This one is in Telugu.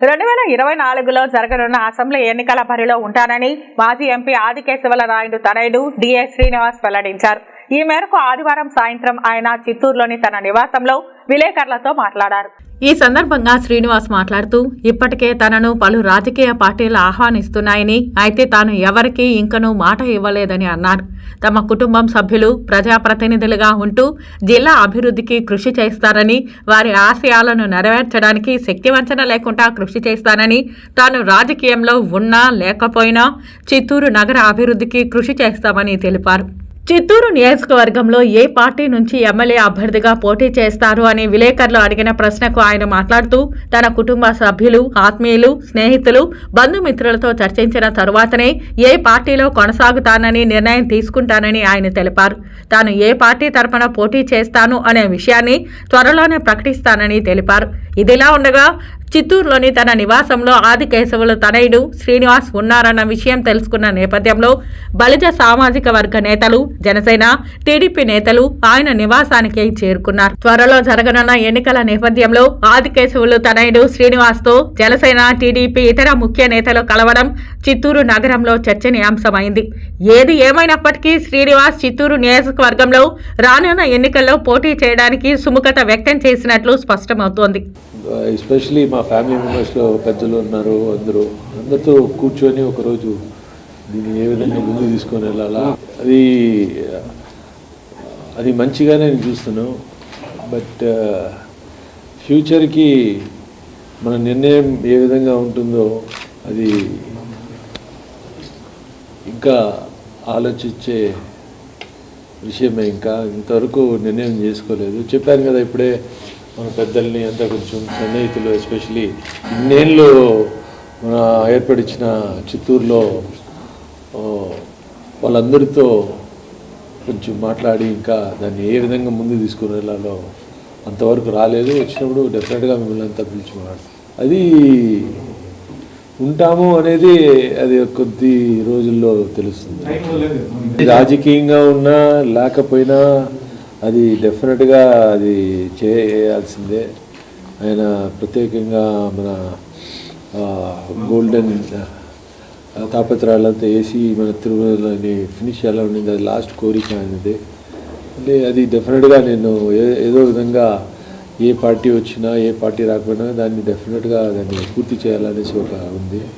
2024లో జరగనున్న అసెంబ్లీ ఎన్నికల బరిలో ఉంటానని మాజీ ఎంపీ ఆదికేశవుల నాయుడు తనయుడు డిఎస్ శ్రీనివాస్ వెల్లడించారు. ఈ మేరకు ఆదివారం సాయంత్రం ఆయన చిత్తూరులోని తన నివాసంలో విలేకరులతో మాట్లాడారు. ఈ సందర్భంగా శ్రీనివాస్ మాట్లాడుతూ, ఇప్పటికే తనను పలు రాజకీయ పార్టీలు ఆహ్వానిస్తున్నాయని, అయితే తాను ఎవరికీ ఇంకనూ మాట ఇవ్వలేదని అన్నారు. తమ కుటుంబం సభ్యులు ప్రజాప్రతినిధులుగా ఉంటూ జిల్లా అభివృద్ధికి కృషి చేస్తారని, వారి ఆశయాలను నెరవేర్చడానికి శక్తివంచన లేకుండా కృషి చేస్తానని, తాను రాజకీయంలో ఉన్నా లేకపోయినా చిత్తూరు నగర అభివృద్ధికి కృషి చేస్తామని తెలిపారు. చిత్తూరు నియోజకవర్గంలో ఏ పార్టీ నుంచి ఎమ్మెల్యే అభ్యర్థిగా పోటీ చేస్తారు అని విలేకరులు అడిగిన ప్రశ్నకు ఆయన మాట్లాడుతూ, తన కుటుంబ సభ్యులు, ఆత్మీయులు, స్నేహితులు, బంధుమిత్రులతో చర్చించిన తరువాతనే ఏ పార్టీలో కొనసాగుతానని నిర్ణయం తీసుకుంటానని ఆయన తెలిపారు. తాను ఏ పార్టీ తరపున పోటీ చేస్తాను అనే విషయాన్ని త్వరలోనే ప్రకటిస్తానని తెలిపారు. ఇదిలా ఉండగా చిత్తూరులోని తన నివాసంలో ఆదికేశవుల తనయుడు శ్రీనివాస్ ఉన్నారన్న విషయం తెలుసుకున్న నేపథ్యంలో బలిజ సామాజిక వర్గ నేతలు, జనసేన, టీడీపీ నేతలు ఆయన నివాసానికి చేరుకున్నారు. త్వరలో జరగనున్న ఎన్నికల నేపథ్యంలో ఆదికేశవులు తనయుడు శ్రీనివాస్తో జనసేన, టీడీపీ ఇతర ముఖ్య నేతలు కలవడం చిత్తూరు నగరంలో చర్చనీయాంశమైంది. ఏది ఏమైనప్పటికీ శ్రీనివాస్ చిత్తూరు నియోజకవర్గంలో రానున్న ఎన్నికల్లో పోటీ చేయడానికి సుముఖత వ్యక్తం చేసినట్లు స్పష్టమవుతోంది. ఎస్పెషలీ మా ఫ్యామిలీ మెంబర్స్లో పెద్దలు ఉన్నారు, అందరితో కూర్చొని ఒకరోజు దీన్ని ఏ విధంగా ముందుకు తీసుకొని వెళ్ళాలా, అది మంచిగానే నేను చూస్తున్నాను. బట్ ఫ్యూచర్కి మన నిర్ణయం ఏ విధంగా ఉంటుందో అది ఇంకా ఆలోచించే విషయమే. ఇంతవరకు నిర్ణయం చేసుకోలేదు. చెప్పాను కదా ఇప్పుడే, మన పెద్దల్ని అంతా కొంచెం సన్నిహితులు, ఎస్పెషలీ ఇన్నేళ్ళు మన ఏర్పడిచిన చిత్తూరులో వాళ్ళందరితో కొంచెం మాట్లాడి ఇంకా దాన్ని ఏ విధంగా ముందు తీసుకుని వెళ్ళాలో అంతవరకు రాలేదు. వచ్చినప్పుడు డెఫినెట్గా మిమ్మల్ని అంతా పిలిచి మాట్లాడు. అది ఉంటాము అనేది అది కొద్ది రోజుల్లో తెలుస్తుంది. రాజకీయంగా ఉన్నా లేకపోయినా అది డెఫినెట్గా అది చేయాల్సిందే. ఆయన ప్రత్యేకంగా మన గోల్డెన్ తాపత్రయాలంతా వేసి మన తిరుమలని ఫినిష్ ఎలా ఉండింది, అది లాస్ట్ కోరిక అనేది. అంటే అది డెఫినెట్గా నేను ఏదో విధంగా ఏ పార్టీ వచ్చినా ఏ పార్టీ రాకపోయినా దాన్ని డెఫినెట్గా దాన్ని పూర్తి చేయాలనేసి ఒక ఉంది.